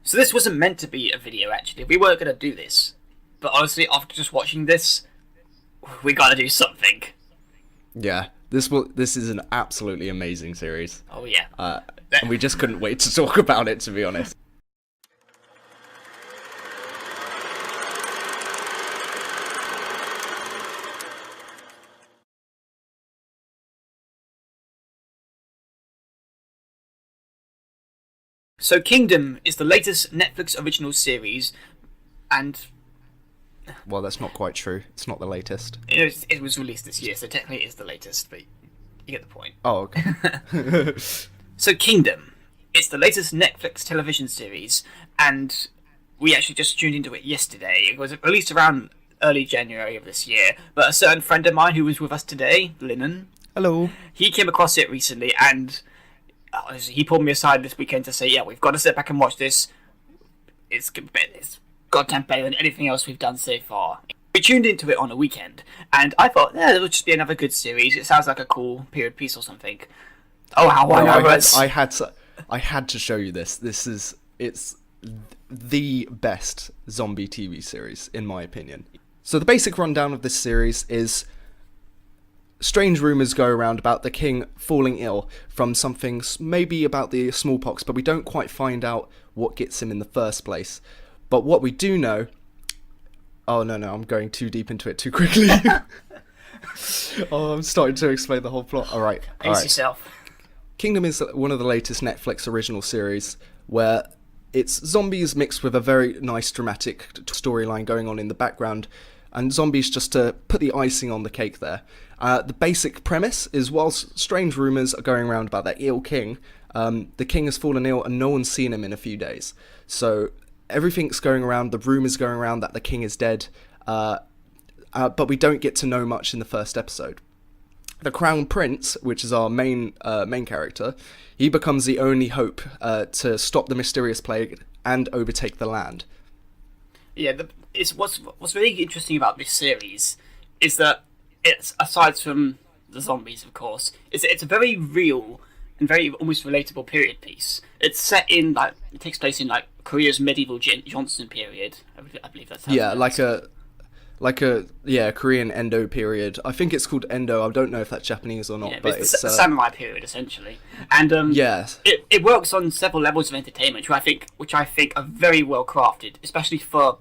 So this wasn't meant to be a video, actually. We weren't going to do this. But honestly, after just watching this, we got to do something. Yeah, this is an absolutely amazing series. Oh, yeah. And we just couldn't wait to talk about it, to be honest. So Kingdom is the latest Netflix original series, and... Well, that's not quite true. It's not the latest. It was released this year, so technically it is the latest, but you get the point. Oh, okay. So Kingdom, it's the latest Netflix television series, and we actually just tuned into it yesterday. It was released around early January of this year, but a certain friend of mine who was with us today, Liln, Hello. he came across it recently, and he pulled me aside this weekend to say, yeah, we've got to sit back and watch this. It's goddamn better than anything else we've done so far. We tuned into it on a weekend, and I thought, yeah, it'll just be another good series. It sounds like a cool period piece or something. Oh, how I had to show you this. It's the best zombie TV series, in my opinion. So the basic rundown of this series is strange rumours go around about the king falling ill from something maybe about the smallpox, but we don't quite find out what gets him in the first place. But what we do know... Oh, no, I'm going too deep into it too quickly. I'm starting to explain the whole plot. All right. Pace yourself. Kingdom is one of the latest Netflix original series where it's zombies mixed with a very nice dramatic storyline going on in the background, and zombies just to put the icing on the cake there. The basic premise is, whilst strange rumours are going around about that ill king, the king has fallen ill and no one's seen him in a few days. So everything's going around, the rumours going around that the king is dead, but we don't get to know much in the first episode. The Crown Prince, which is our main character, he becomes the only hope to stop the mysterious plague and overtake the land. Yeah, what's really interesting about this series is that it's, aside from the zombies, of course, it's a very real and very almost relatable period piece. It's set in it takes place in Korea's medieval Johnson period. I believe that's how. Yeah, like a Korean Endo period. I think it's called Endo. I don't know if that's Japanese or not, yeah, but it's the samurai period essentially. And yes, it works on several levels of entertainment, which I think are very well crafted, especially for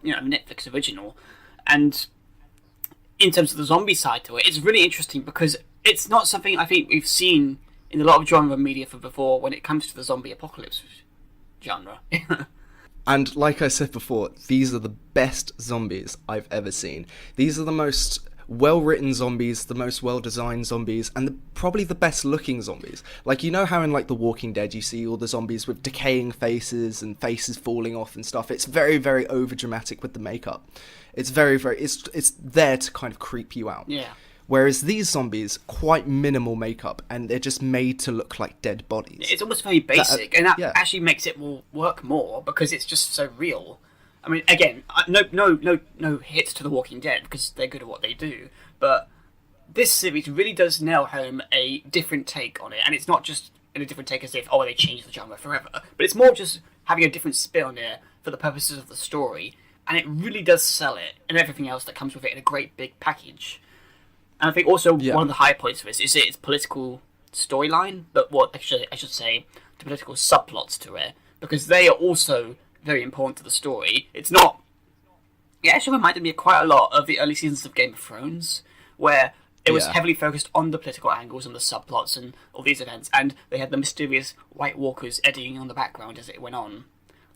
Netflix original. And in terms of the zombie side to it, it's really interesting because it's not something I think we've seen in a lot of genre media from before when it comes to the zombie apocalypse genre. And like I said before, these are the best zombies I've ever seen. These are the most well-written zombies, the most well-designed zombies, and probably the best-looking zombies. Like, you know how in The Walking Dead you see all the zombies with decaying faces and faces falling off and stuff? It's very, very over-dramatic with the makeup. It's very, very... It's there to kind of creep you out. Yeah. Whereas these zombies, quite minimal makeup, and they're just made to look like dead bodies. It's almost very basic, and that actually makes it work more because it's just so real. I mean, again, no hits to The Walking Dead because they're good at what they do, but this series really does nail home a different take on it, and it's not just in a different take as if they changed the genre forever, but it's more just having a different spin on it for the purposes of the story, and it really does sell it and everything else that comes with it in a great big package. And I think also one of the high points of this is its political storyline, but what I should say, the political subplots to it, because they are also very important to the story. It actually reminded me quite a lot of the early seasons of Game of Thrones, where it was heavily focused on the political angles and the subplots and all these events, and they had the mysterious White Walkers eddying on the background as it went on.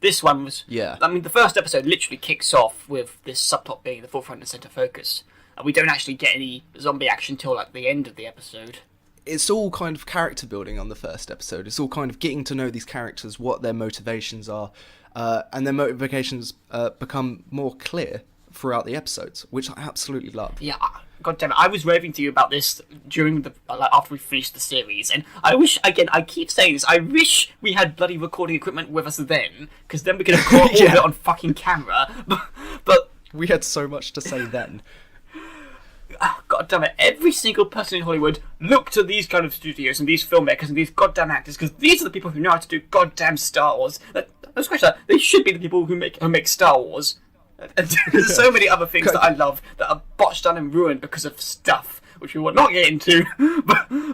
This one was... Yeah. I mean, the first episode literally kicks off with this subplot being the forefront and centre focus. And we don't actually get any zombie action till the end of the episode. It's all kind of character building on the first episode. It's all kind of getting to know these characters, what their motivations are, and their motivations become more clear throughout the episodes, which I absolutely love. Yeah, God damn it, I was raving to you about this during after we finished the series, and I wish, again, I keep saying this, I wish we had bloody recording equipment with us then, because then we could have caught all of it on fucking camera, but... We had so much to say then. God damn it, every single person in Hollywood look to these kind of studios and these filmmakers and these goddamn actors, because these are the people who know how to do goddamn Star Wars. Let's question that. They should be the people who make Star Wars. And there's so many other things that I love that are botched done and ruined because of stuff, which we will not get into.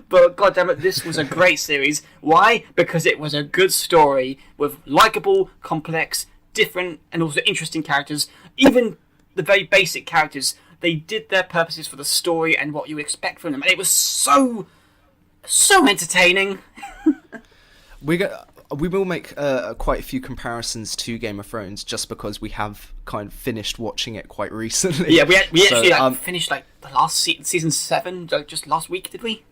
but God damn it, this was a great series. Why? Because it was a good story with likeable, complex, different, and also interesting characters. Even the very basic characters, they did their purposes for the story and what you expect from them, and it was so entertaining. We will make quite a few comparisons to Game of Thrones just because we have kind of finished watching it quite recently. Yeah, we actually finished like the last season 7 just last week, did we?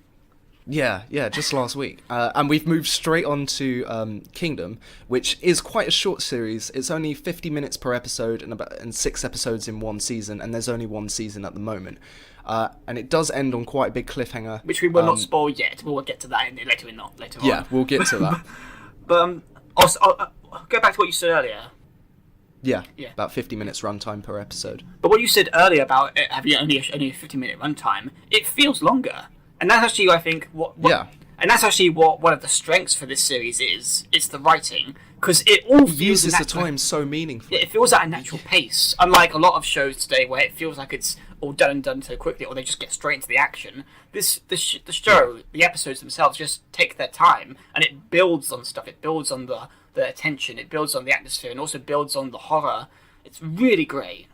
Yeah, just last week. And we've moved straight on to Kingdom, which is quite a short series. It's only 50 minutes per episode and 6 episodes in one season, and there's only one season at the moment. And it does end on quite a big cliffhanger. Which we will not spoil yet. We'll get to that later on. Yeah, we'll get to that. But I'll go back to what you said earlier. Yeah, about 50 minutes runtime per episode. But what you said earlier about it having only a 50-minute runtime, it feels longer. And that's actually, I think, and that's actually what one of the strengths for this series is. It's the writing, because it all uses the time so meaningfully. It feels at a natural pace, unlike a lot of shows today where it feels like it's all done and done so quickly, or they just get straight into the action. The show, the episodes themselves just take their time, and it builds on stuff. It builds on the attention, it builds on the atmosphere, and also builds on the horror. It's really great.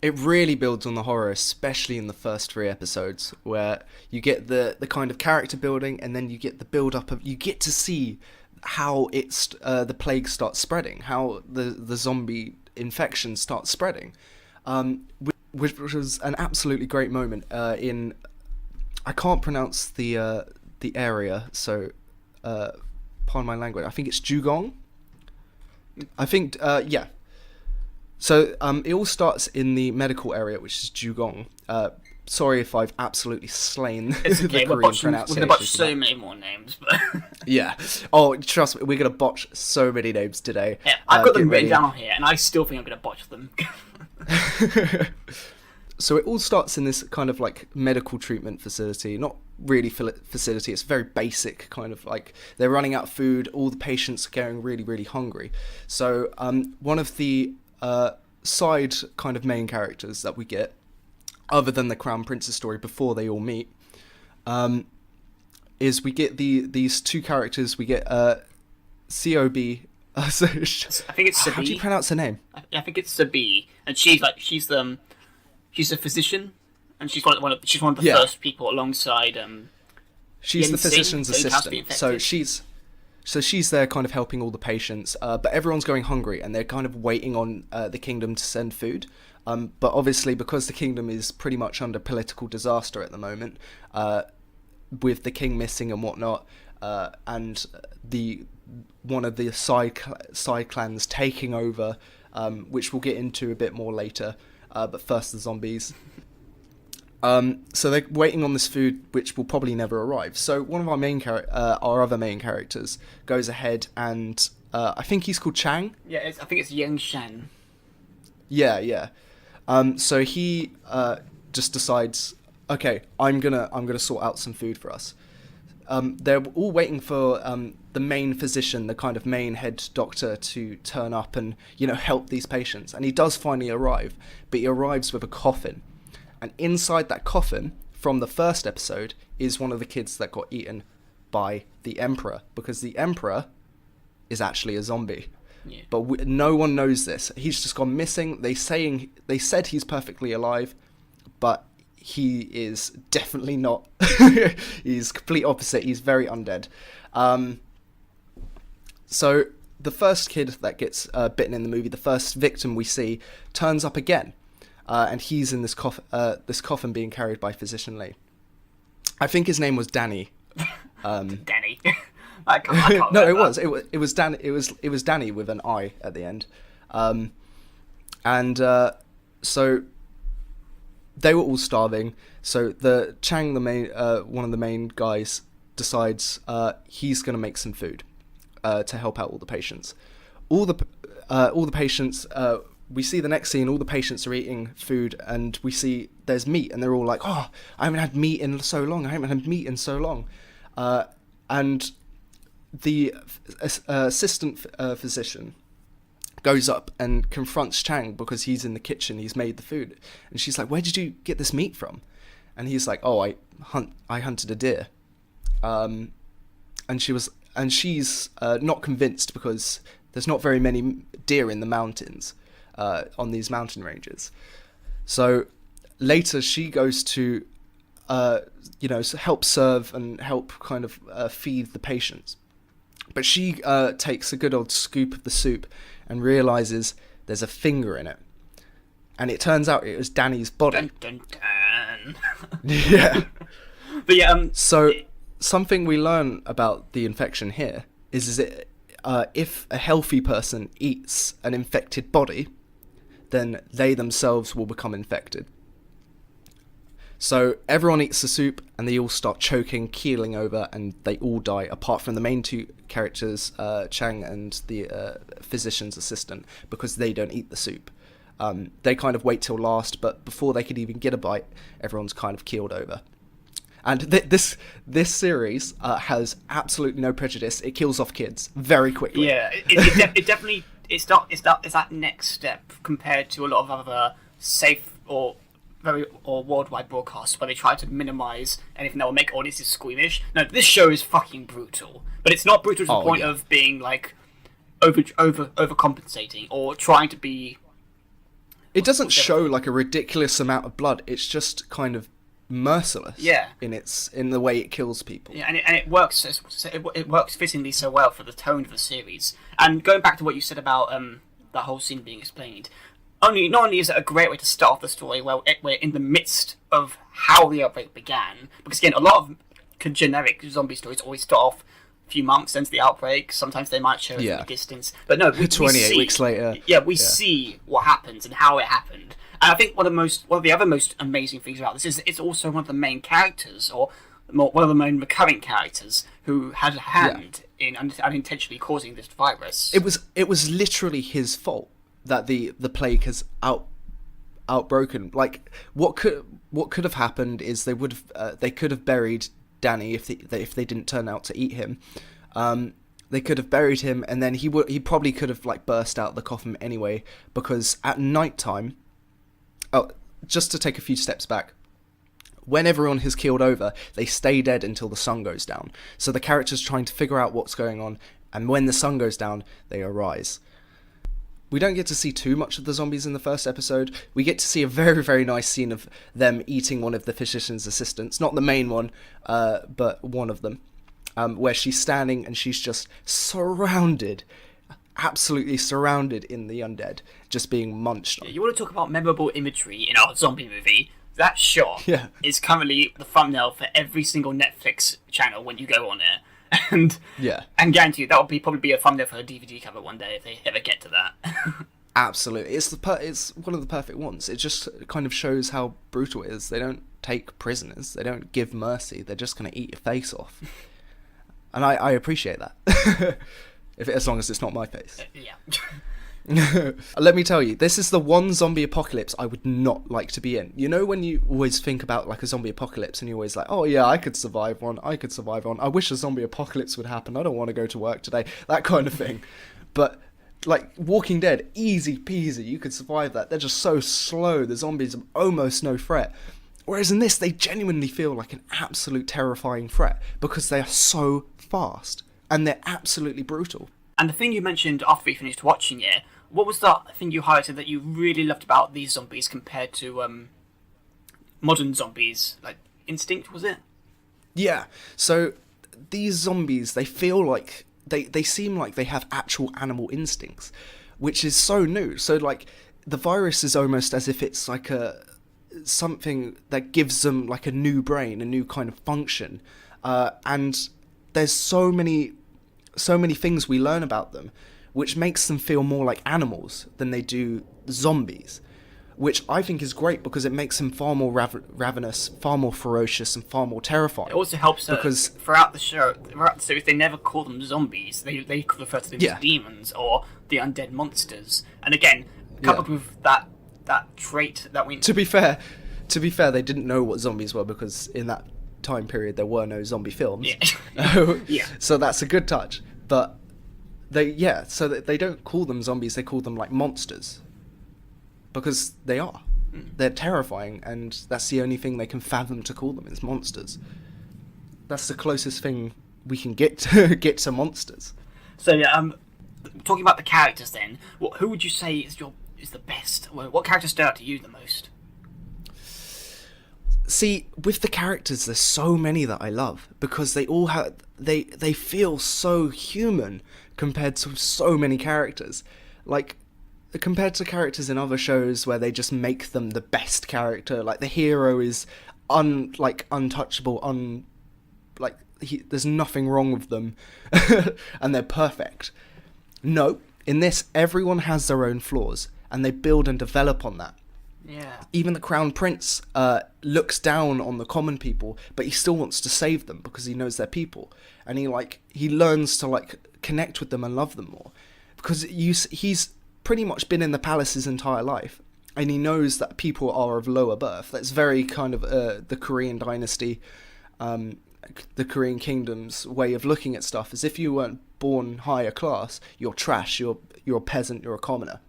It really builds on the horror, especially in the first 3 episodes, where you get the kind of character building, and then you get the build-up of... You get to see how the plague starts spreading, how the zombie infection starts spreading, which was an absolutely great moment in... I can't pronounce the area, so pardon my language. I think it's Dugong. I think, yeah. So it all starts in the medical area, which is Dugong. Sorry if I've absolutely slain the Korean pronunciation. We're going to botch so many more names. But yeah. Oh, trust me, we're going to botch so many names today. Yeah, I've got them written down here, and I still think I'm going to botch them. So it all starts in this kind of like medical treatment facility, not really facility, it's very basic kind of like they're running out of food, all the patients are getting really, really hungry. So one of the side kind of main characters that we get, other than the Crown Prince's story before they all meet, is we get these 2 characters. We get Kobi. I think it's Sabi. How do you pronounce her name? I think it's Sabi, and she's a physician, and she's one of the first people alongside. She's the physician's assistant, so she's there kind of helping all the patients, but everyone's going hungry, and they're kind of waiting on the kingdom to send food. But obviously, because the kingdom is pretty much under political disaster at the moment, with the king missing and whatnot, and one of the side clans taking over, which we'll get into a bit more later. But first the zombies. So they're waiting on this food, which will probably never arrive. So one of our other main characters goes ahead and I think he's called Chang. Yeah, I think it's Yang Shan. Yeah. So he just decides, okay, I'm gonna sort out some food for us. They're all waiting for the main physician, the kind of main head doctor, to turn up and help these patients. And he does finally arrive, but he arrives with a coffin. And inside that coffin, from the first episode, is one of the kids that got eaten by the Emperor, because the Emperor is actually a zombie. Yeah. But no one knows this. He's just gone missing. They said he's perfectly alive, but he is definitely not. He's complete opposite. He's very undead. So the first kid that gets bitten in the movie, the first victim we see, turns up again. And he's in this coffin being carried by Physician Lee. I think his name was Danny. Danny. I can't no, it was Danny. It was Danny with an I at the end. So they were all starving. So the Chang, one of the main guys, decides he's going to make some food to help out all the patients. All the patients. We see the next scene, all the patients are eating food, and we see there's meat, and they're all like, oh, I haven't had meat in so long, and the assistant physician goes up and confronts Chang because he's in the kitchen, he's made the food. And she's like, where did you get this meat from? And he's like, oh, I hunted a deer. And she's not convinced because there's not very many deer in the mountains, on these mountain ranges. So later she goes to, help serve and help kind of feed the patients. But she takes a good old scoop of the soup and realises there's a finger in it. And it turns out it was Danny's body. Dun, dun, dun. Yeah. But yeah, so something we learn about the infection here is it if a healthy person eats an infected body, then they themselves will become infected. So everyone eats the soup and they all start choking, keeling over, and they all die, apart from the main two characters, Chang and the physician's assistant, because they don't eat the soup. They kind of wait till last, but before they could even get a bite, everyone's kind of keeled over. And this series has absolutely no prejudice. It kills off kids very quickly. Yeah, it definitely it's that next step compared to a lot of other safe or worldwide broadcasts where they try to minimise anything that will make audiences squeamish. No, this show is fucking brutal, but it's not brutal to the point of being like overcompensating or trying to be. It doesn't show like a ridiculous amount of blood. It's just kind of merciless. Yeah. In the way it kills people. Yeah, and it works. It works fittingly so well for the tone of the series. And going back to what you said about that whole scene being explained. Not only is it a great way to start off the story, where we're in the midst of how the outbreak began, because again, a lot of generic zombie stories always start off a few months into the outbreak. Sometimes they might show it from a distance, but no, 28 weeks later. Yeah, we see what happens and how it happened. And I think one of the other most amazing things about this is it's also one of the main characters, or one of the main recurring characters, who had a hand in unintentionally causing this virus. It was literally his fault that the plague has outbroken. Like what could have happened is they could have buried Danny if they didn't turn out to eat him. They could have buried him, and then he probably could have like burst out the coffin anyway, because at night time. Oh, just to take a few steps back. When everyone has keeled over, they stay dead until the sun goes down. So the character's trying to figure out what's going on, and when the sun goes down, they arise. We don't get to see too much of the zombies in the first episode. We get to see a very, very nice scene of them eating one of the physician's assistants. Not the main one, but one of them. Where she's standing and she's just surrounded, absolutely surrounded in the undead, just being munched on. You want to talk about memorable imagery in our zombie movie? That shot is currently the thumbnail for every single Netflix channel when you go on it. And guarantee you that will probably be a thumbnail for a DVD cover one day if they ever get to that. Absolutely, it's one of the perfect ones. It just kind of shows how brutal it is. They don't take prisoners. They don't give mercy. They're just going to eat your face off, and I appreciate that. As long as it's not my face. Let me tell you, this is the one zombie apocalypse I would not like to be in. You know when you always think about like a zombie apocalypse and you're always like, oh yeah, I could survive one. I wish a zombie apocalypse would happen. I don't want to go to work today. That kind of thing. But like Walking Dead, easy peasy, you could survive that. They're just so slow. The zombies are almost no threat. Whereas in this, they genuinely feel like an absolute terrifying threat because they are so fast and they're absolutely brutal. And the thing you mentioned after we finished watching it, what was that thing you highlighted that you really loved about these zombies compared to modern zombies? Like Instinct, was it? Yeah. So these zombies, they feel like they seem like they have actual animal instincts, which is so new. So like the virus is almost as if it's like something that gives them like a new brain, a new kind of function, and there's so many things we learn about them, which makes them feel more like animals than they do zombies, which I think is great because it makes them far more ravenous, far more ferocious, and far more terrifying. It also helps because throughout the series, they never call them zombies. They refer to them as demons or the undead monsters. And again, coupled with that trait that we... To be fair, they didn't know what zombies were because in that time period there were no zombie films. Yeah. So that's a good touch. But So they don't call them zombies, they call them like monsters. Because they are. They're terrifying, and that's the only thing they can fathom to call them, is monsters. That's the closest thing we can get to monsters. So talking about the characters then, who would you say is the best? What characters stood out to you the most? See, with the characters, there's so many that I love, because they all have they feel so human compared to so many characters. Like, compared to characters in other shows where they just make them the best character, like the hero is untouchable, there's nothing wrong with them, and they're perfect. No, in this, everyone has their own flaws, and they build and develop on that. Yeah. Even the Crown Prince looks down on the common people, but he still wants to save them because he knows they're people, and he learns to connect with them and love them more, because he's pretty much been in the palace his entire life, and he knows that people are of lower birth. That's very kind of the Korean dynasty, the Korean kingdom's way of looking at stuff, as if you weren't born higher class, you're trash, you're a peasant, you're a commoner.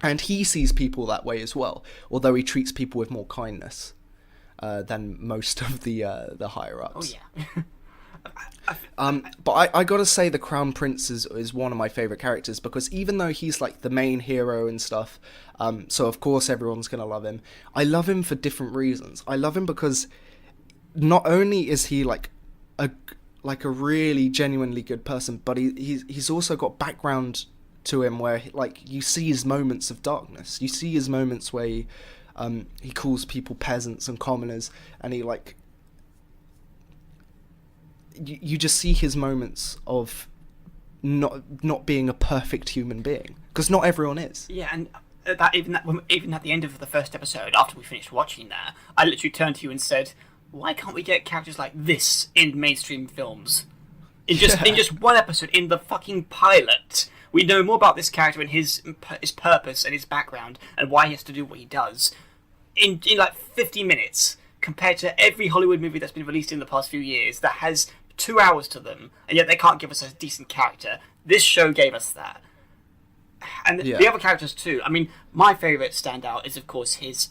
And he sees people that way as well, although he treats people with more kindness than most of the higher ups. Oh yeah. But I gotta say, the Crown Prince is one of my favourite characters, because even though he's like the main hero and stuff, so of course everyone's gonna love him, I love him for different reasons. I love him because not only is he like a really genuinely good person, but he's also got background to him where you see his moments of darkness. You see his moments where he calls people peasants and commoners, and you just see his moments of not being a perfect human being, because not everyone is. Yeah, and even at the end of the first episode, after we finished watching that, I literally turned to you and said, why can't we get characters like this in mainstream films? In just one episode, in the fucking pilot, we know more about this character and his purpose and his background and why he has to do what he does in 50 minutes, compared to every Hollywood movie that's been released in the past few years that has 2 hours to them, and yet they can't give us a decent character. This show gave us that. And the other characters too. I mean, my favourite standout is, of course, his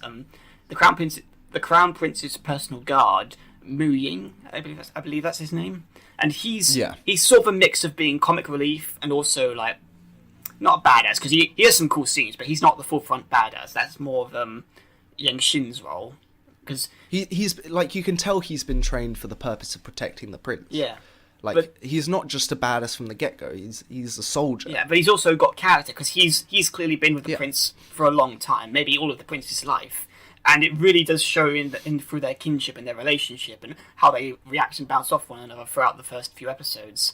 the Crown Prince's personal guard, Mu Ying. I believe that's his name. And he's sort of a mix of being comic relief and also not a badass, because he has some cool scenes, but he's not the full front badass. That's more of Yang Shin's role, because he's you can tell he's been trained for the purpose of protecting the prince. Yeah. But he's not just a badass from the get-go. He's a soldier. Yeah, but he's also got character, because he's clearly been with the prince for a long time, maybe all of the prince's life, and it really does show in through their kinship and their relationship and how they react and bounce off one another throughout the first few episodes.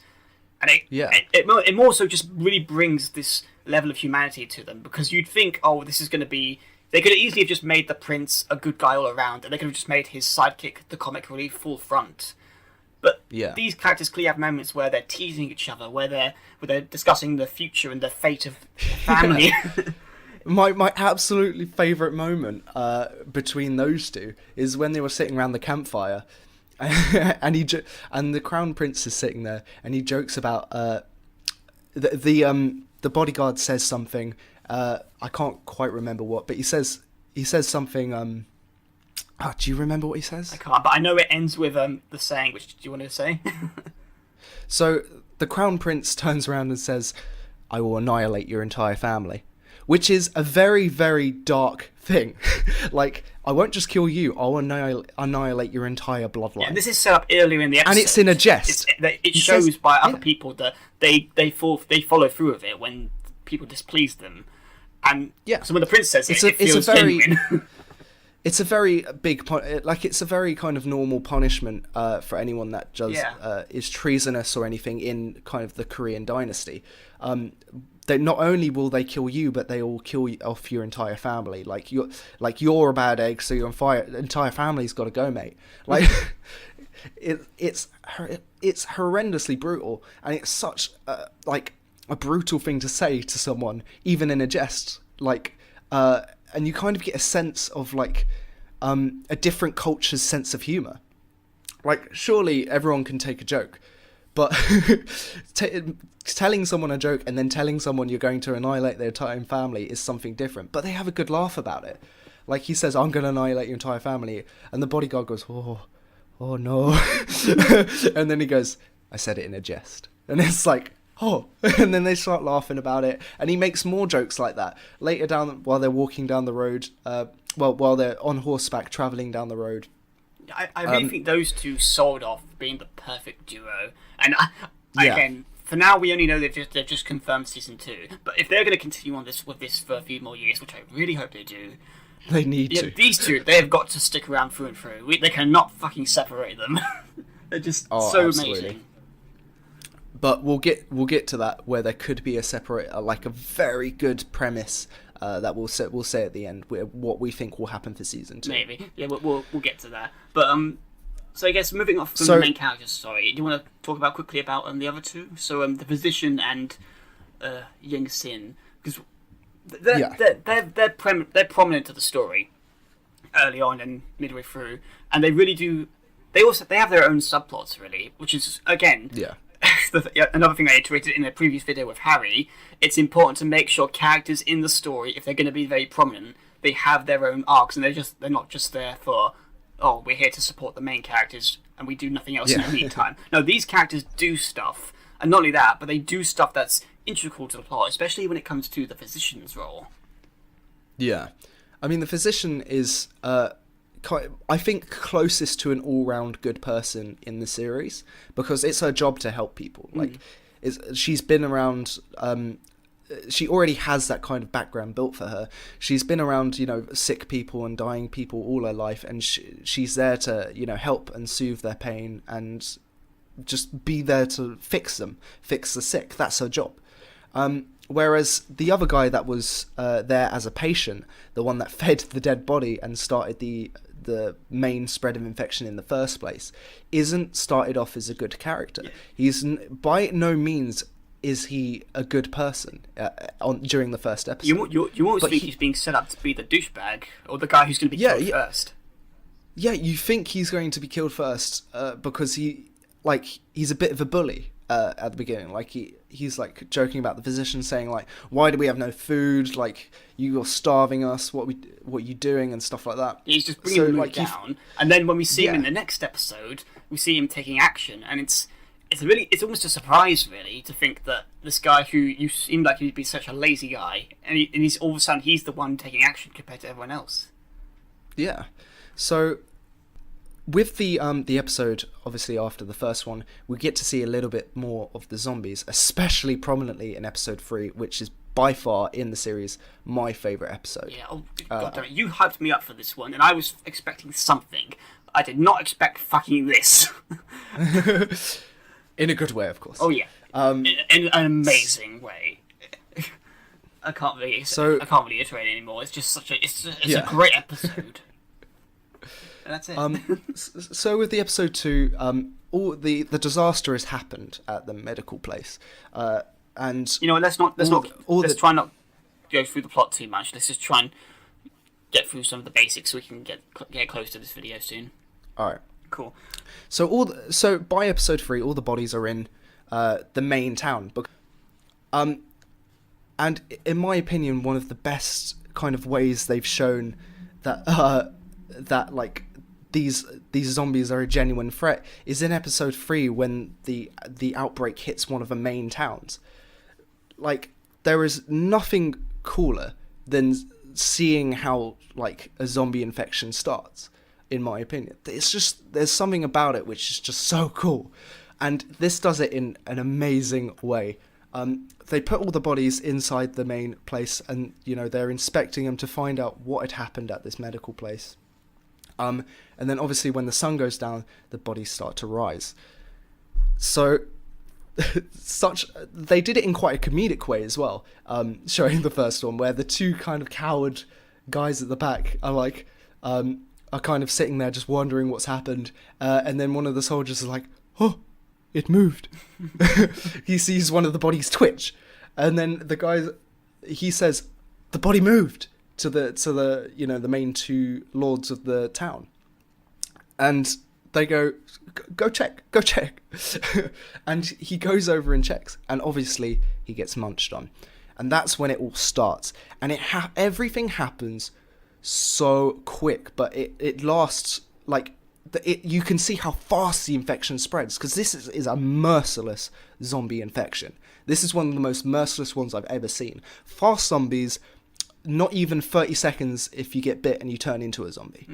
And it more so just really brings this level of humanity to them, because you'd think, oh, this is going to be... They could easily have just made the prince a good guy all around, and they could have just made his sidekick the comic relief full front. But these characters clearly have moments where they're teasing each other, where they're discussing the future and the fate of family. My absolutely favourite moment between those two is when they were sitting around the campfire, and the Crown Prince is sitting there, and he jokes about the bodyguard says something. I can't quite remember what, but he says something. Do you remember what he says? I can't, but I know it ends with the saying. Which do you want to say? So the Crown Prince turns around and says, "I will annihilate your entire family," which is a very, very dark thing. I won't just kill you; I'll annihilate your entire bloodline. Yeah, and this is set up earlier in the episode, and it's in a jest. It shows by other people that they follow through with it when people displease them, and so when the prince says it feels genuine. It's a very big, it's a very kind of normal punishment for anyone that does is treasonous or anything in kind of the Korean dynasty. They not only will they kill you, but they will kill off your entire family. You're a bad egg, so your entire family's got to go, mate. It's horrendously brutal, and it's such a brutal thing to say to someone, even in a jest. And you kind of get a sense of a different culture's sense of humour. Surely everyone can take a joke, But telling someone a joke and then telling someone you're going to annihilate their entire family is something different. But they have a good laugh about it. Like he says, I'm going to annihilate your entire family. And the bodyguard goes, oh no. And then he goes, I said it in a jest. And it's like, oh. And then they start laughing about it. And he makes more jokes like that. Later down, while they're walking down the road, while they're on horseback travelling down the road. I really think those two sold off being the perfect duo. And again, for now we only know they've just confirmed season 2. But if they're going to continue on with this for a few more years, which I really hope they do, they need to. These two, they've got to stick around through and through. They cannot fucking separate them. They're just so absolutely amazing. But we'll get to that, where there could be a separate, like a very good premise that we'll say at the end, what we think will happen for season 2. Maybe, yeah, we'll get to that. But so I guess moving off from the main characters. Sorry, do you want to talk quickly about the other two? So the physician and Ying Sin, because they're prominent to the story early on and midway through, and they really do. They have their own subplots, really, which is again. Yeah. Another thing I iterated in a previous video with Harry, it's important to make sure characters in the story, if they're going to be very prominent, they have their own arcs, and they're not just there for, oh, we're here to support the main characters and we do nothing else in the meantime. No, these characters do stuff, and not only that, but they do stuff that's integral to the plot, especially when it comes to the physician's role. Yeah. I mean, the physician is I think closest to an all-round good person in the series, because it's her job to help people. Like, she's been around. She already has that kind of background built for her. She's been around, sick people and dying people all her life, and she's there to, help and soothe their pain and just be there to fix them, fix the sick. That's her job. Whereas the other guy that was there as a patient, the one that fed the dead body and started the main spread of infection in the first place, isn't started off as a good character. Yeah. He's by no means is he a good person during the first episode. You always think he's being set up to be the douchebag or the guy who's going to be killed first. Yeah, you think he's going to be killed first because he's a bit of a bully at the beginning. Like he's like joking about the physician, saying like, "Why do we have no food? Like you're starving us. What are you doing?" and stuff like that. He's just bringing the mood down. And then when we see him in the next episode, we see him taking action, and it's almost a surprise, really, to think that this guy who you seemed like he'd be such a lazy guy, and he's all of a sudden he's the one taking action compared to everyone else. Yeah. So with the episode, obviously after the first one, we get to see a little bit more of the zombies, especially prominently in episode 3, which is by far in the series my favourite episode. Yeah, God damn it, you hyped me up for this one, and I was expecting something. I did not expect fucking this. In a good way, of course. Oh yeah, in an amazing way. I can't really iterate anymore. It's just it's a great episode. And that's it. So with the episode 2, all the disaster has happened at the medical place, and let's try not go through the plot too much. Let's just try and get through some of the basics so we can get close to this video soon. All right. Cool. So by episode 3, all the bodies are in the main town. And in my opinion, one of the best kind of ways they've shown that like these zombies are a genuine threat is in episode 3 when the outbreak hits one of the main towns. Like, there is nothing cooler than seeing how like a zombie infection starts. In my opinion, it's just, there's something about it which is just so cool, and this does it in an amazing way. They put all the bodies inside the main place, and they're inspecting them to find out what had happened at this medical place. And then obviously when the sun goes down, the bodies start to rise. So they did it in quite a comedic way as well, showing the first one where the two kind of coward guys at the back are like are kind of sitting there just wondering what's happened, and then one of the soldiers is like, "Oh, it moved." He sees one of the bodies twitch, and then the guy, he says, "The body moved," to the the main two lords of the town, and they go, go check. And he goes over and checks, and obviously he gets munched on. And that's when it all starts. And everything happens so quick, but it lasts, like, you can see how fast the infection spreads, because this is a merciless zombie infection. This is one of the most merciless ones I've ever seen. Fast zombies, not even 30 seconds if you get bit and you turn into a zombie.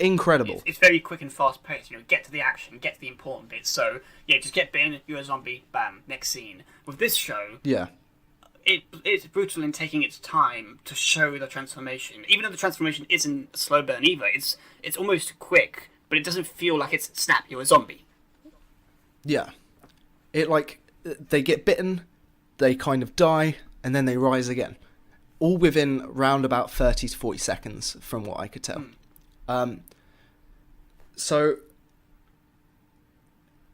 Incredible. It's very quick and fast paced. Get to the action, get to the important bits. So yeah, just get bitten, you're a zombie, bam, next scene. With this show, it's brutal in taking its time to show the transformation. Even though the transformation isn't a slow burn either, it's almost quick, but it doesn't feel like it's snap, you're a zombie. Yeah. They get bitten, they kind of die, and then they rise again. All within round about 30 to 40 seconds, from what I could tell. So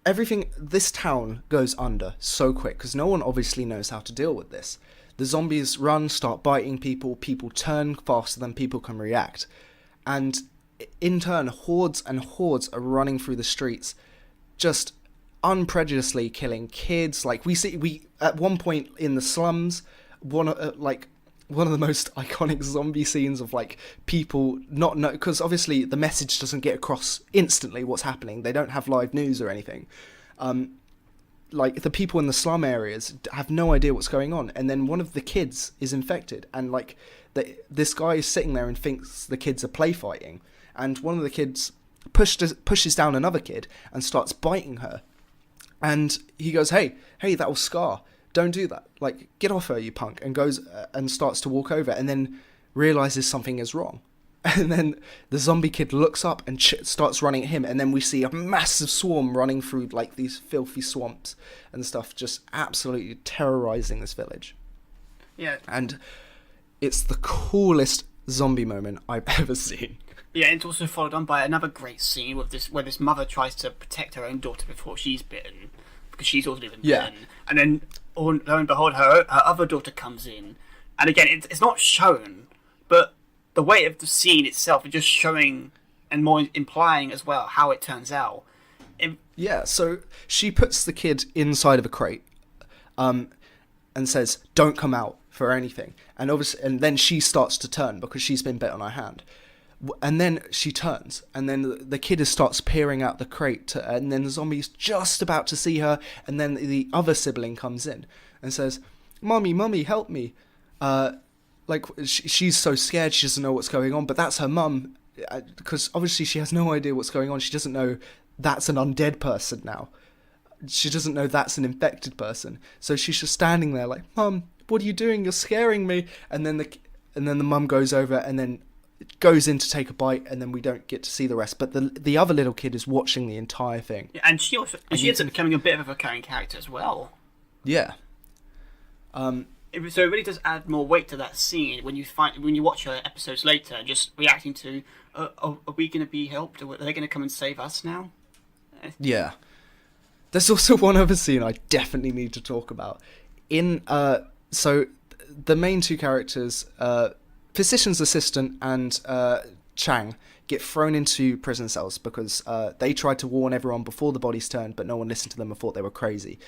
this town goes under so quick, because no one obviously knows how to deal with this. The zombies start biting people turn faster than people can react. And in turn, hordes and hordes are running through the streets, just unprejudicedly killing kids. Like, we at one point in the slums, one of the most iconic zombie scenes of, like, people not know, because obviously the message doesn't get across instantly what's happening. They don't have live news or anything. Like, the people in the slum areas have no idea what's going on, and then one of the kids is infected, and, like, this guy is sitting there and thinks the kids are play fighting, and one of the kids pushes down another kid and starts biting her, and he goes, hey, that was Scar. Don't do that. Like, get off her, you punk. And goes and starts to walk over, and then realizes something is wrong. And then the zombie kid looks up and starts running at him, and then we see a massive swarm running through, like, these filthy swamps and stuff, just absolutely terrorizing this village. Yeah. And it's the coolest zombie moment I've ever seen. Yeah, it's also followed on by another great scene with where this mother tries to protect her own daughter before she's bitten, because she's also been bitten. And then, lo and behold, her other daughter comes in, and again, it's not shown, but the way of the scene itself is just showing and more implying as well how it turns out. So she puts the kid inside of a crate, and says, "Don't come out for anything." And obviously, and then she starts to turn because she's been bit on her hand. And then she turns, and then the kid starts peering out the crate, and then the zombie's just about to see her, and then the other sibling comes in and says, Mummy, help me. She's so scared, she doesn't know what's going on, but that's her mum, because obviously she has no idea what's going on. She doesn't know that's an undead person now. She doesn't know that's an infected person. So she's just standing there like, Mum, what are you doing? You're scaring me. And then the mum goes over and then goes in to take a bite, and then we don't get to see the rest. But the other little kid is watching the entire thing. Yeah, and she ends up becoming a bit of a recurring character as well. Yeah. So it really does add more weight to that scene when you watch her episodes later, just reacting to, are we going to be helped? Are they going to come and save us now? Yeah. There's also one other scene I definitely need to talk about. So the main two characters, physician's assistant and Chang, get thrown into prison cells because they tried to warn everyone before the bodies turned, but no one listened to them and thought they were crazy.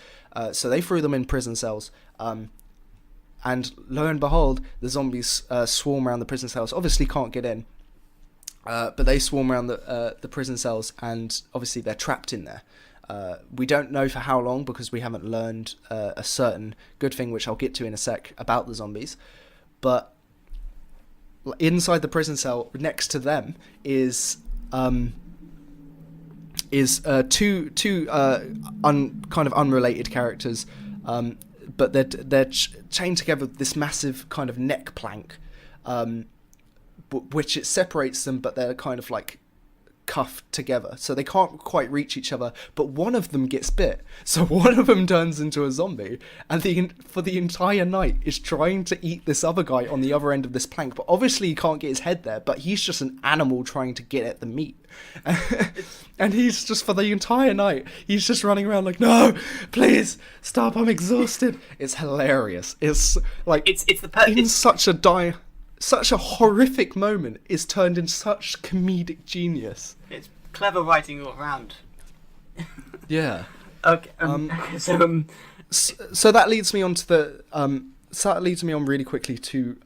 So they threw them in prison cells, and lo and behold, the zombies swarm around the prison cells. Obviously can't get in, but they swarm around the prison cells, and obviously they're trapped in there. We don't know for how long, because we haven't learned a certain good thing, which I'll get to in a sec, about the zombies. But inside the prison cell next to them is two kind of unrelated characters, but they're chained together with this massive kind of neck plank, which it separates them, but they're kind of like cuffed together, so they can't quite reach each other. But one of them gets bit, so one of them turns into a zombie, and for the entire night is trying to eat this other guy on the other end of this plank. But obviously he can't get his head there, but he's just an animal trying to get at the meat. And he's just, for the entire night, he's just running around like, no, please stop, I'm exhausted. It's hilarious. It's like, such a horrific moment is turned in such comedic genius. It's clever writing all around. Yeah. Okay. So that leads me on to really quickly to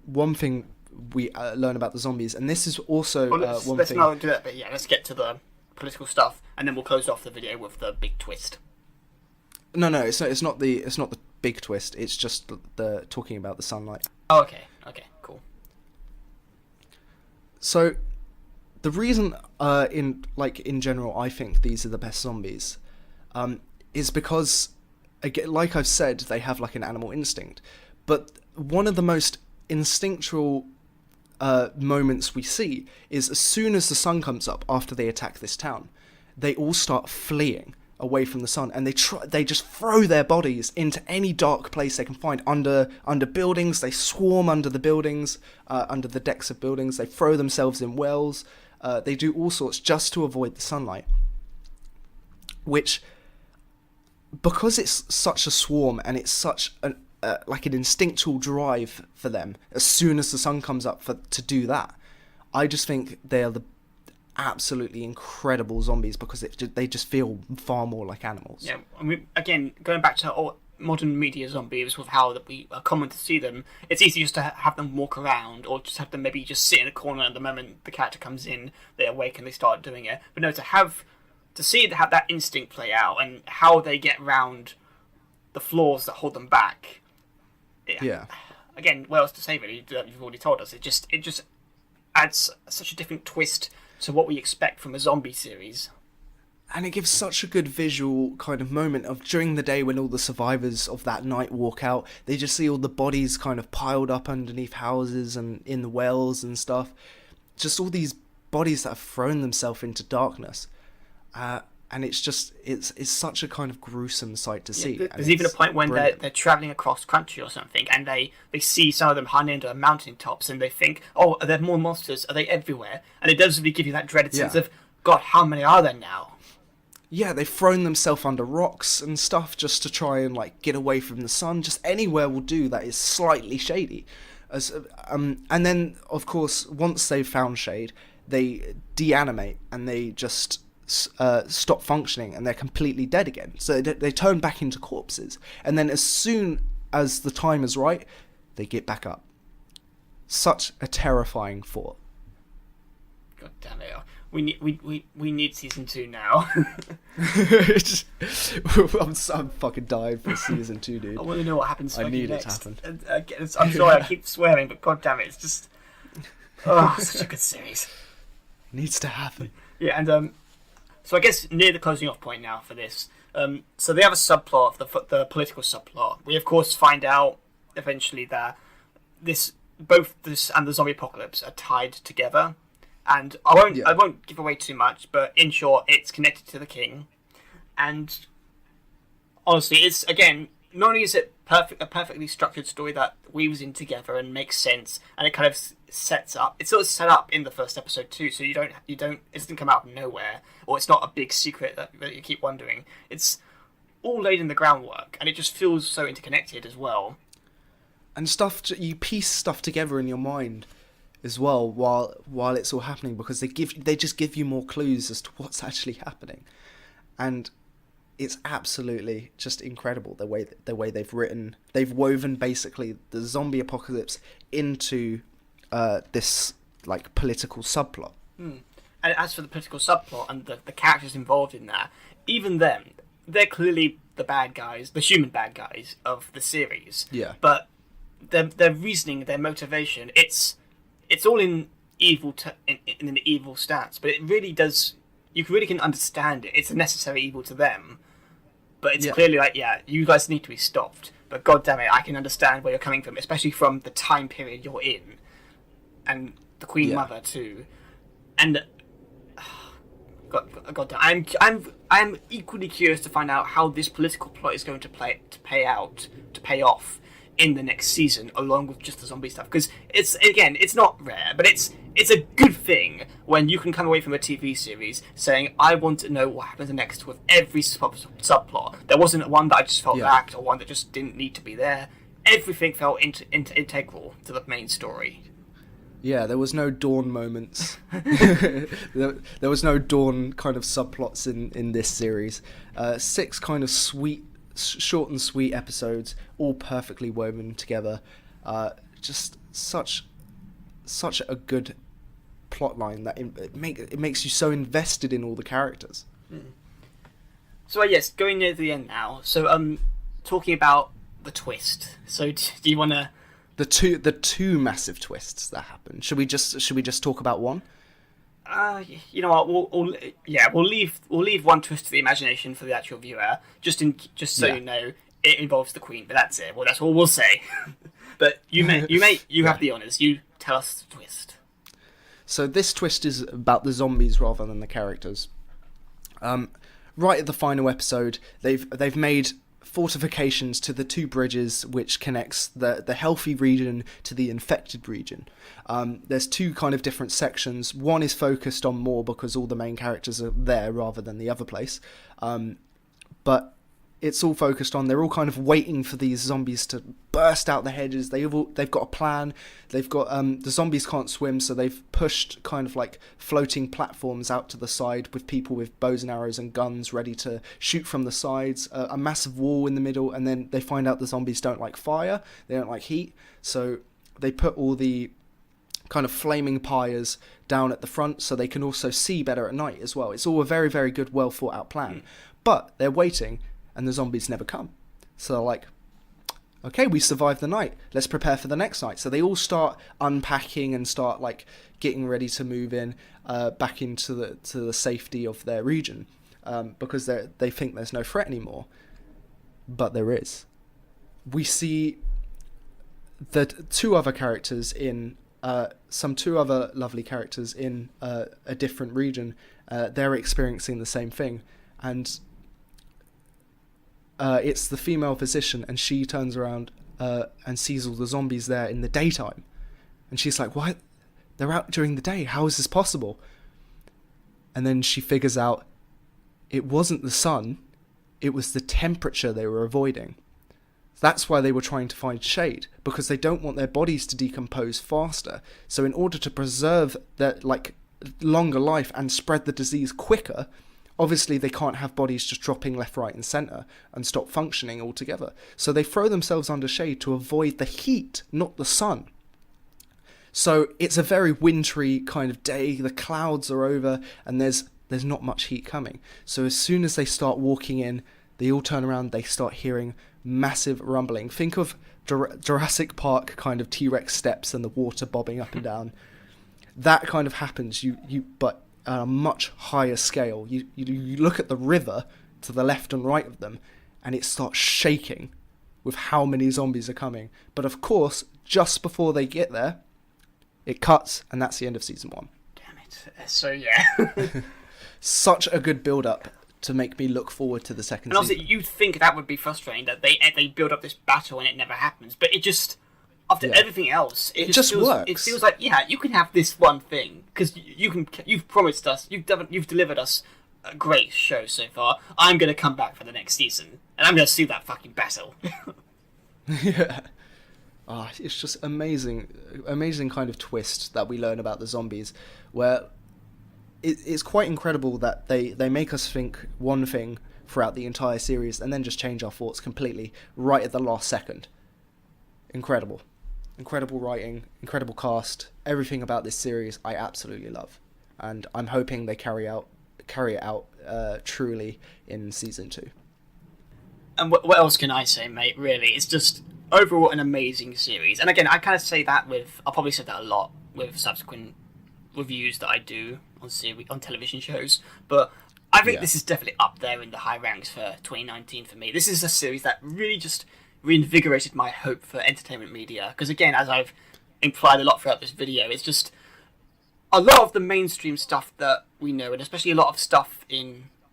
one thing we learn about the zombies, and this is also let's not do that bit. Yeah, let's get to the political stuff, and then we'll close off the video with the big twist. No, it's not the big twist. It's just the talking about the sunlight. Oh, okay, cool. So, the reason, in general, I think these are the best zombies, is because, again, like I've said, they have like an animal instinct. But one of the most instinctual moments we see is as soon as the sun comes up after they attack this town, they all start fleeing away from the sun, and they just throw their bodies into any dark place they can find under buildings. They swarm under the buildings, under the decks of buildings. They throw themselves in wells. They do all sorts just to avoid the sunlight, which, because it's such a swarm and it's such an instinctual drive for them as soon as the sun comes up to do that, I just think they are the absolutely incredible zombies because they just feel far more like animals. Yeah, I mean, again, going back to modern media zombies with how that we are common to see them, it's easy just to have them walk around or just have them maybe just sit in a corner at the moment the character comes in, they awake and they start doing it. But no, to see it have that instinct play out and how they get around the flaws that hold them back. Yeah. Again, what else to say really? You've already told us. It just adds such a different twist to what we expect from a zombie series. And it gives such a good visual kind of moment of during the day when all the survivors of that night walk out, they just see all the bodies kind of piled up underneath houses and in the wells and stuff. Just all these bodies that have thrown themselves into darkness. And it's such a kind of gruesome sight to see. There's even a point when they're travelling across country or something, and they see some of them hiding under mountain tops, and they think, oh, are there more monsters? Are they everywhere? And it does really give you that dreaded sense of, God, how many are there now? Yeah, they've thrown themselves under rocks and stuff just to try and get away from the sun. Just anywhere will do that is slightly shady. And then, of course, once they've found shade, they deanimate and they just stop functioning and they're completely dead again. So they turn back into corpses. And then as soon as the time is right, they get back up. Such a terrifying thought. God damn it. We need season 2 now. I'm fucking dying for season 2, dude. I want to know what happens. I need next. it to happen. I'm sorry, I keep swearing, but god damn it, it's just such a good series. It needs to happen. Yeah, and so I guess near the closing off point now for this. So they have a subplot, the political subplot. We of course find out eventually that both this and the zombie apocalypse are tied together. And I won't give away too much, but in short, it's connected to the king. And honestly, it's, again, not only is it a perfectly structured story that weaves in together and makes sense, and it kind of sets up. It's sort of set up in the first episode too, so it doesn't come out of nowhere, or it's not a big secret that you keep wondering. It's all laid in the groundwork, and it just feels so interconnected as well. And you piece stuff together in your mind as well while it's all happening, because they just give you more clues as to what's actually happening, and it's absolutely just incredible the way they've woven basically the zombie apocalypse into this political subplot. And as for the political subplot and the characters involved in that, even them, they're clearly the bad guys, the human bad guys of the series. Yeah. But their reasoning, their motivation, it's all in evil in an evil stance, but it really does. You really can understand it. It's a necessary evil to them, but it's clearly you guys need to be stopped. But god damn it, I can understand where you're coming from, especially from the time period you're in, and the Queen Mother too. And god damn, I'm equally curious to find out how this political plot is going to pay off in the next season, along with just the zombie stuff, because it's not rare, but it's a good thing when you can come away from a TV series saying, I want to know what happens next with every subplot. There wasn't one that I just felt lacked, or one that just didn't need to be there. Everything felt integral to the main story. Yeah, there was no Dawn moments. There was no Dawn kind of subplots in this series. 6 kind of short and sweet episodes, all perfectly woven together. Just such a good plot line that it makes you so invested in all the characters. So yes, going near the end now. So talking about the twist. So do you want to? The two massive twists that happen. Should we just talk about one? You know what? We'll leave one twist to the imagination for the actual viewer, just so you know it involves the Queen. But that's it. Well, that's all we'll say. But you have the honours. You tell us the twist. So this twist is about the zombies rather than the characters. Right at the final episode, they've made fortifications to the 2 bridges which connects the healthy region to the infected region. There's 2 kind of different sections. One is focused on more because all the main characters are there rather than the other place. But it's all focused on, they're all kind of waiting for these zombies to burst out the hedges. They've got a plan. They've got the zombies can't swim, so they've pushed kind of like floating platforms out to the side with people with bows and arrows and guns ready to shoot from the sides, a massive wall in the middle, and then they find out the zombies don't like fire, they don't like heat, so they put all the kind of flaming pyres down at the front so they can also see better at night as well. It's all a very, very good, well thought out plan. But they're waiting, and the zombies never come. So they're like, okay, we survived the night. Let's prepare for the next night. So they all start unpacking and start like getting ready to move in back into the safety of their region because they think there's no threat anymore. But there is. We see the 2 other characters in some 2 other lovely characters in a different region. They're experiencing the same thing, and it's the female physician, and she turns around and sees all the zombies there in the daytime. And she's like, "What? They're out during the day. How is this possible?" And then she figures out it wasn't the sun, it was the temperature they were avoiding. That's why they were trying to find shade, because they don't want their bodies to decompose faster. So in order to preserve their longer life and spread the disease quicker, obviously they can't have bodies just dropping left, right and centre and stop functioning altogether. So they throw themselves under shade to avoid the heat, not the sun. So it's a very wintry kind of day, the clouds are over and there's not much heat coming. So as soon as they start walking in, they all turn around, they start hearing massive rumbling. Think of Jurassic Park kind of T-Rex steps and the water bobbing up and down. That kind of happens, but at a much higher scale. You look at the river to the left and right of them, and it starts shaking with how many zombies are coming. But of course, just before they get there, it cuts, and that's the end of season 1. Damn it. So yeah. Such a good build-up to make me look forward to the second season. And also, you'd think that would be frustrating, that they build up this battle and it never happens. But it just, after everything else, it just works. It feels like, yeah, you can have this one thing, because you've promised us, you've delivered us a great show so far. I'm going to come back for the next season, and I'm going to see that fucking battle. Yeah. It's just amazing kind of twist that we learn about the zombies, where it's quite incredible that they make us think one thing throughout the entire series and then just change our thoughts completely right at the last second. Incredible writing, incredible cast, everything about this series I absolutely love, and I'm hoping they carry it out truly in season 2. And what else can I say, mate? Really, it's just overall an amazing series. And again, I kind of say that I'll probably say that a lot with subsequent reviews that I do on television shows, but I think this is definitely up there in the high ranks for 2019 for me. This is a series that really just reinvigorated my hope for entertainment media, because again, as I've implied a lot throughout this video, it's just a lot of the mainstream stuff that we know, and especially a lot of stuff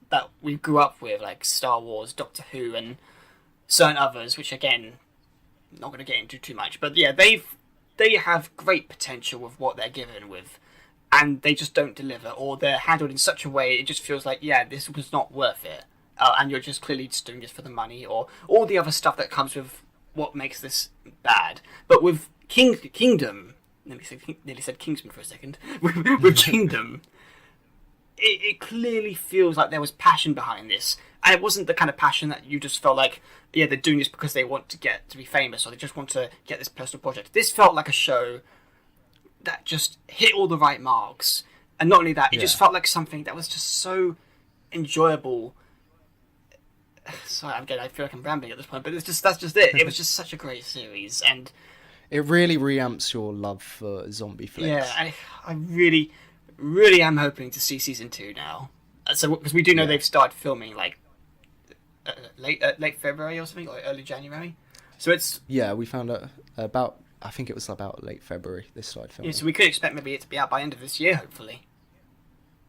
that we grew up with, like Star Wars, Doctor Who, and certain others, which again, not going to get into too much, but yeah, they have great potential with what they're given with, and they just don't deliver, or they're handled in such a way it just feels like, yeah, this was not worth it, and you're just clearly just doing this for the money, or all the other stuff that comes with what makes this bad. But with Kingdom, nearly said Kingsman for a second. With Kingdom, it clearly feels like there was passion behind this, and it wasn't the kind of passion that you just felt like, yeah, they're doing this because they want to get to be famous or they just want to get this personal project. This felt like a show that just hit all the right marks, and not only that, it just felt like something that was just so enjoyable. Sorry, I feel like I'm rambling at this point, but that's just it. It was just such a great series, and it really reamps your love for zombie flicks. Yeah, I really, really am hoping to see season 2 now. So because we do know they've started filming like late February or something, or early January. So it's we found out about. I think it was about late February they started filming. Yeah, so we could expect maybe it to be out by end of this year, hopefully.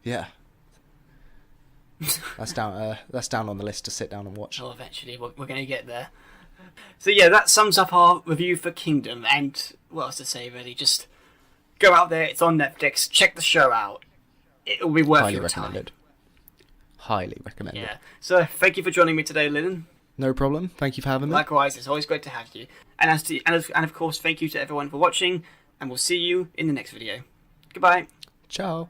Yeah. That's down on the list to sit down and watch. Oh, eventually we're going to get there. So yeah, that sums up our review for Kingdom, and what else to say really? Just go out there, it's on Netflix, check the show out. It'll be worth your time. Highly recommended. Yeah. So thank you for joining me today, Liln. No problem. Thank you for having me. Likewise, it's always great to have you. And of course, thank you to everyone for watching, and we'll see you in the next video. Goodbye. Ciao.